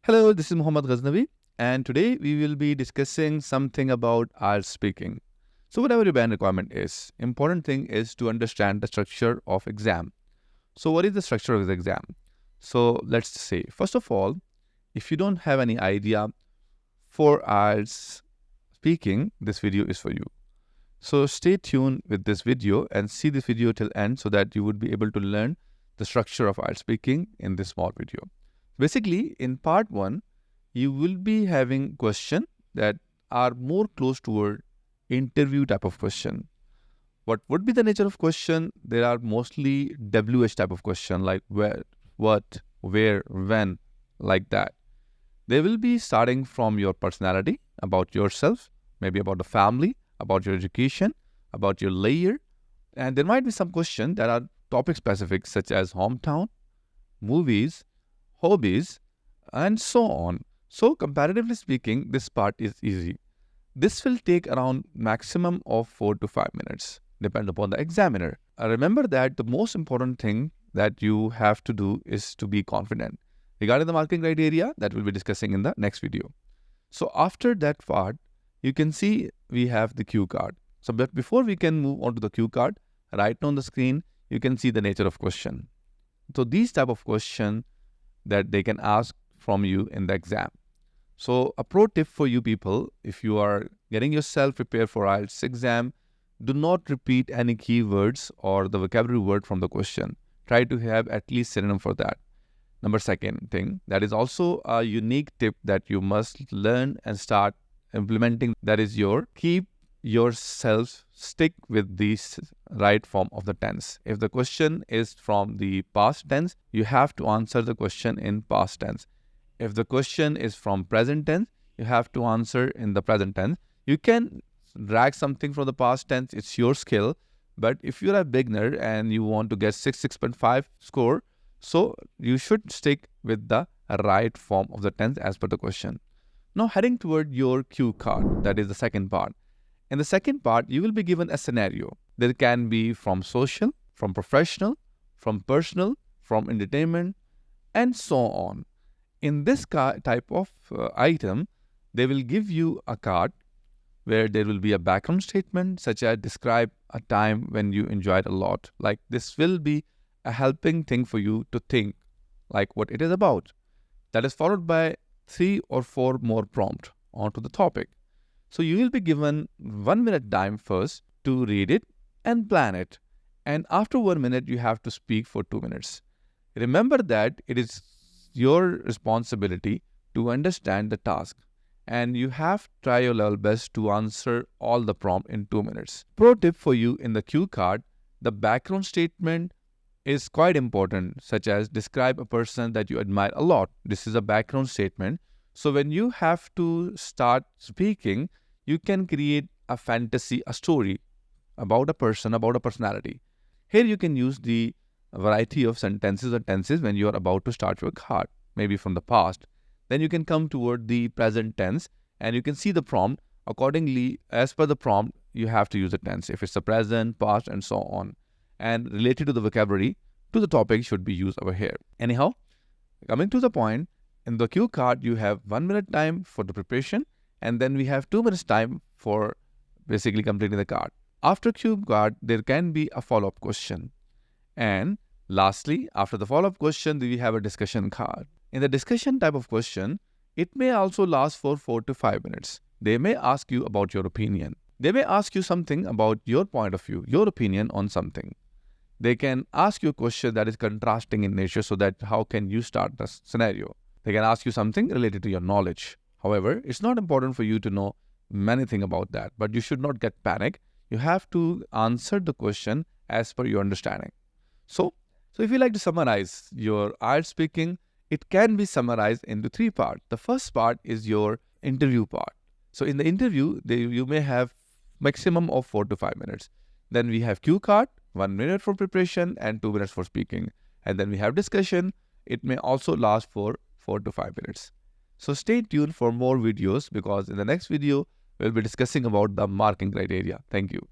Hello, this is Mohammad Ghaznavi, and today we will be discussing something about IELTS speaking. So whatever your band requirement is, important thing is to understand the structure of exam. So what is the structure of the exam? So let's say, first of all, if you don't have any idea for IELTS speaking, this video is for you. So stay tuned with this video and see this video till end so that you would be able to learn the structure of IELTS speaking in this small video. Basically, in part 1, you will be having questions that are more close toward interview type of question. What would be the nature of question? There are mostly WH type of question like where, what, where, when, like that. They will be starting from your personality, about yourself, maybe about the family, about your education, about your layer. And there might be some questions that are topic specific such as hometown, movies, hobbies, and so on. So comparatively speaking, this part is easy. This will take around maximum of 4 to 5 minutes, depend upon the examiner. Remember that the most important thing that you have to do is to be confident. Regarding the marking criteria, that we'll be discussing in the next video. So after that part, you can see we have the cue card. So but before we can move on to the cue card, right on the screen, you can see the nature of question. So these type of question that they can ask from you in the exam. So a pro tip for you people, if you are getting yourself prepared for IELTS exam, do not repeat any keywords or the vocabulary word from the question. Try to have at least synonym for that. Number second thing, that is also a unique tip that you must learn and start implementing. That is keep yourself stick with the right form of the tense. If the question is from the past tense, you have to answer the question in past tense. If the question is from present tense, you have to answer in the present tense. You can drag something from the past tense, it's your skill. But if you're a beginner and you want to get 6.5 score, so you should stick with the right form of the tense as per the question. Now heading toward your cue card, that is the second part. In the second part, you will be given a scenario. There can be from social, from professional, from personal, from entertainment, and so on. In this type of item, they will give you a card where there will be a background statement such as describe a time when you enjoyed a lot. Like this will be a helping thing for you to think like what it is about. That is followed by 3 or 4 more prompt onto the topic. So you will be given 1 minute time first to read it and plan it. And after 1 minute, you have to speak for 2 minutes. Remember that it is your responsibility to understand the task. And you have to try your level best to answer all the prompt in 2 minutes. Pro tip for you in the cue card, the background statement is quite important, such as describe a person that you admire a lot. This is a background statement. So when you have to start speaking, you can create a fantasy, a story about a person, about a personality. Here you can use the variety of sentences or tenses when you are about to start your card, maybe from the past. Then you can come toward the present tense and you can see the prompt. Accordingly, as per the prompt, you have to use the tense. If it's the present, past, and so on. And related to the vocabulary, to the topic should be used over here. Anyhow, coming to the point, in the cue card, you have 1 minute time for the preparation, and then we have 2 minutes time for basically completing the card. After cue card, there can be a follow-up question. And lastly, after the follow-up question, we have a discussion card. In the discussion type of question, it may also last for 4 to 5 minutes. They may ask you about your opinion. They may ask you something about your point of view, your opinion on something. They can ask you a question that is contrasting in nature so that how can you start the scenario. They can ask you something related to your knowledge. However, it's not important for you to know many things about that, but you should not get panic. You have to answer the question as per your understanding. So if you like to summarize your IELTS speaking, it can be summarized into 3 parts. The first part is your interview part. So in the interview, you may have maximum of 4 to 5 minutes. Then we have cue card, 1 minute for preparation and 2 minutes for speaking. And then we have discussion. It may also last for 4 to 5 minutes. So stay tuned for more videos because in the next video, we'll be discussing about the marking criteria. Thank you.